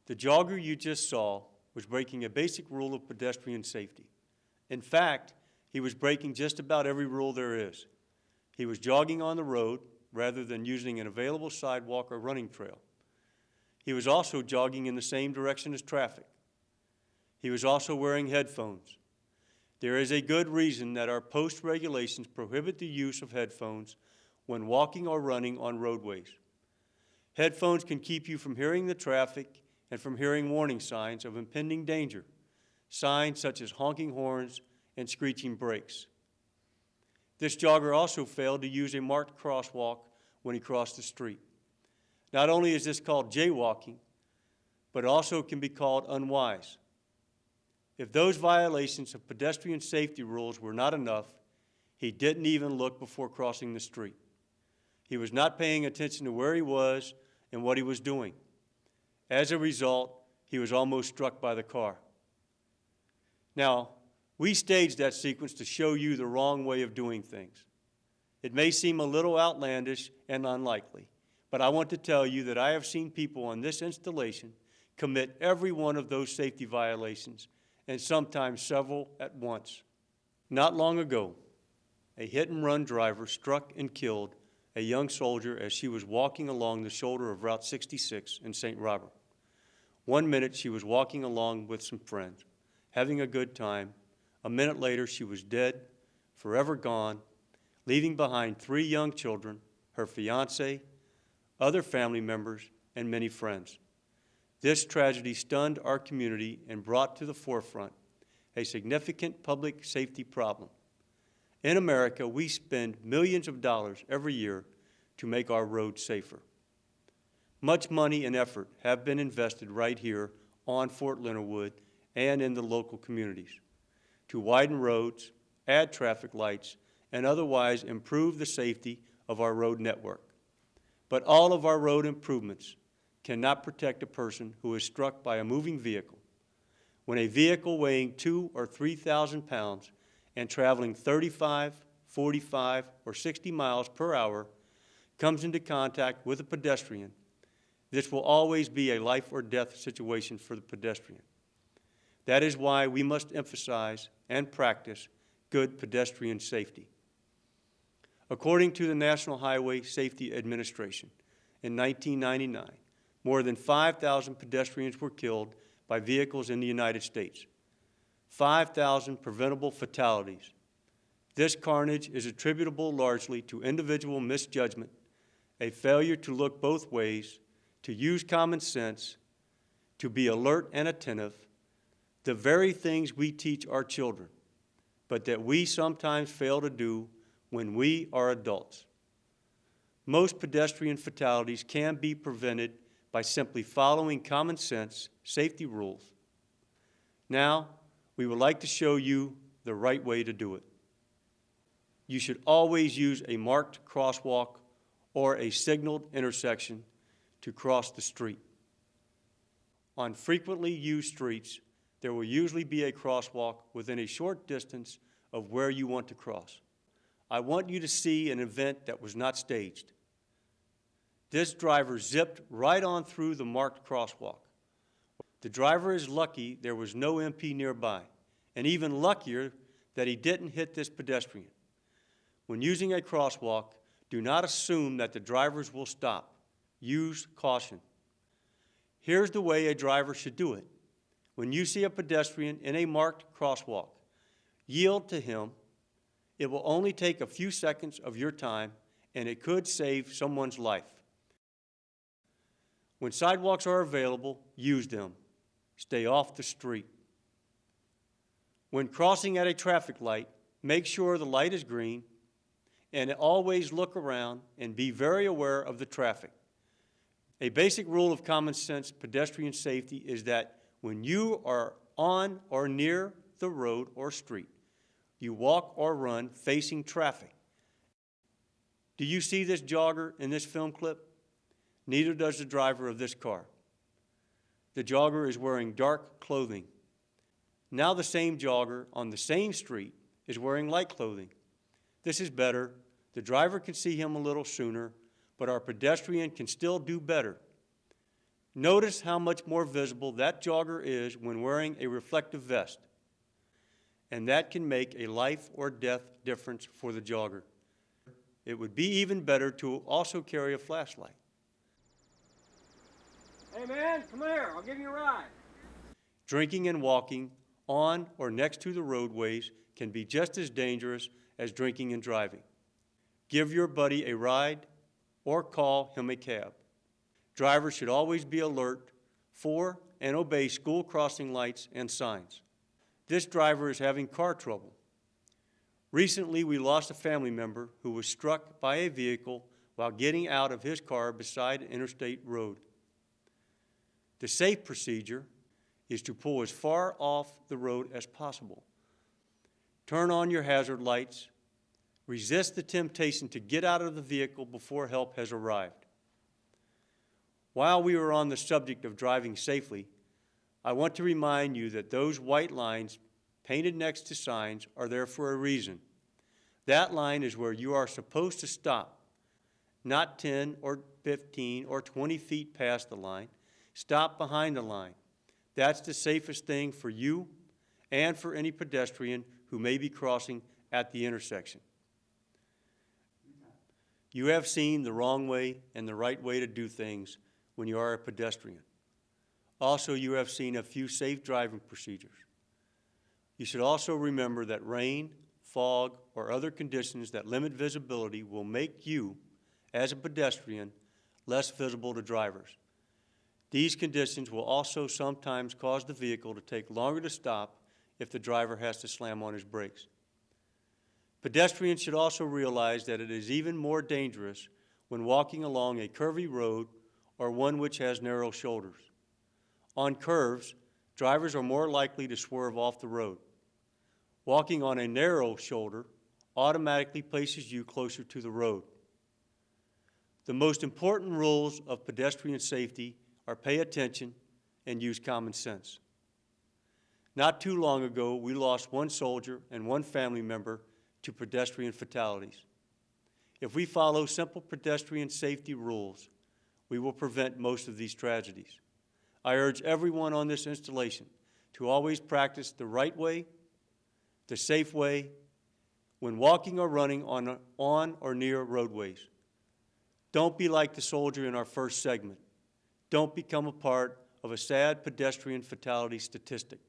The jogger you just saw was breaking a basic rule of pedestrian safety. In fact, he was breaking just about every rule there is. He was jogging on the road rather than using an available sidewalk or running trail. He was also jogging in the same direction as traffic. He was also wearing headphones. There is a good reason that our post regulations prohibit the use of headphones when walking or running on roadways. Headphones can keep you from hearing the traffic and from hearing warning signs of impending danger, signs such as honking horns and screeching brakes. This jogger also failed to use a marked crosswalk when he crossed the street. Not only is this called jaywalking, but also can be called unwise. If those violations of pedestrian safety rules were not enough, he didn't even look before crossing the street. He was not paying attention to where he was and what he was doing. As a result, he was almost struck by the car. Now, we staged that sequence to show you the wrong way of doing things. It may seem a little outlandish and unlikely, but I want to tell you that I have seen people on this installation commit every one of those safety violations, and sometimes several at once. Not long ago, a hit-and-run driver struck and killed a young soldier as she was walking along the shoulder of Route 66 in St. Robert. 1 minute she was walking along with some friends, having a good time. A minute later she was dead, forever gone, leaving behind 3 young children, her fiancé, other family members, and many friends. This tragedy stunned our community and brought to the forefront a significant public safety problem. In America, we spend millions of dollars every year to make our roads safer. Much money and effort have been invested right here on Fort Leonard Wood and in the local communities to widen roads, add traffic lights, and otherwise improve the safety of our road network. But all of our road improvements cannot protect a person who is struck by a moving vehicle. When a vehicle weighing 2,000 or 3,000 pounds and traveling 35, 45, or 60 miles per hour comes into contact with a pedestrian, this will always be a life or death situation for the pedestrian. That is why we must emphasize and practice good pedestrian safety. According to the National Highway Safety Administration, in 1999, more than 5,000 pedestrians were killed by vehicles in the United States. 5,000 preventable fatalities. This carnage is attributable largely to individual misjudgment, a failure to look both ways, to use common sense, to be alert and attentive, the very things we teach our children, but that we sometimes fail to do when we are adults. Most pedestrian fatalities can be prevented by simply following common sense safety rules. Now, we would like to show you the right way to do it. You should always use a marked crosswalk or a signaled intersection to cross the street. On frequently used streets, there will usually be a crosswalk within a short distance of where you want to cross. I want you to see an event that was not staged. This driver zipped right on through the marked crosswalk. The driver is lucky there was no MP nearby, and even luckier that he didn't hit this pedestrian. When using a crosswalk, do not assume that the drivers will stop. Use caution. Here's the way a driver should do it. When you see a pedestrian in a marked crosswalk, yield to him. It will only take a few seconds of your time, and it could save someone's life. When sidewalks are available, use them. Stay off the street. When crossing at a traffic light, make sure the light is green, and always look around and be very aware of the traffic. A basic rule of common sense pedestrian safety is that when you are on or near the road or street, you walk or run facing traffic. Do you see this jogger in this film clip? Neither does the driver of this car. The jogger is wearing dark clothing. Now the same jogger on the same street is wearing light clothing. This is better. The driver can see him a little sooner, but our pedestrian can still do better. Notice how much more visible that jogger is when wearing a reflective vest, and that can make a life or death difference for the jogger. It would be even better to also carry a flashlight. Hey man, come here, I'll give you a ride. Drinking and walking on or next to the roadways can be just as dangerous as drinking and driving. Give your buddy a ride or call him a cab. Drivers should always be alert for and obey school crossing lights and signs. This driver is having car trouble. Recently, we lost a family member who was struck by a vehicle while getting out of his car beside an interstate road. The safe procedure is to pull as far off the road as possible. Turn on your hazard lights. Resist the temptation to get out of the vehicle before help has arrived. While we are on the subject of driving safely, I want to remind you that those white lines painted next to signs are there for a reason. That line is where you are supposed to stop, not 10 or 15 or 20 feet past the line. Stop behind the line. That's the safest thing for you and for any pedestrian who may be crossing at the intersection. You have seen the wrong way and the right way to do things when you are a pedestrian. Also, you have seen a few safe driving procedures. You should also remember that rain, fog, or other conditions that limit visibility will make you, as a pedestrian, less visible to drivers. These conditions will also sometimes cause the vehicle to take longer to stop if the driver has to slam on his brakes. Pedestrians should also realize that it is even more dangerous when walking along a curvy road or one which has narrow shoulders. On curves, drivers are more likely to swerve off the road. Walking on a narrow shoulder automatically places you closer to the road. The most important rules of pedestrian safety are pay attention and use common sense. Not too long ago, we lost one soldier and one family member to pedestrian fatalities. If we follow simple pedestrian safety rules, we will prevent most of these tragedies. I urge everyone on this installation to always practice the right way, the safe way, when walking or running on or near roadways. Don't be like the soldier in our first segment. Don't become a part of a sad pedestrian fatality statistic.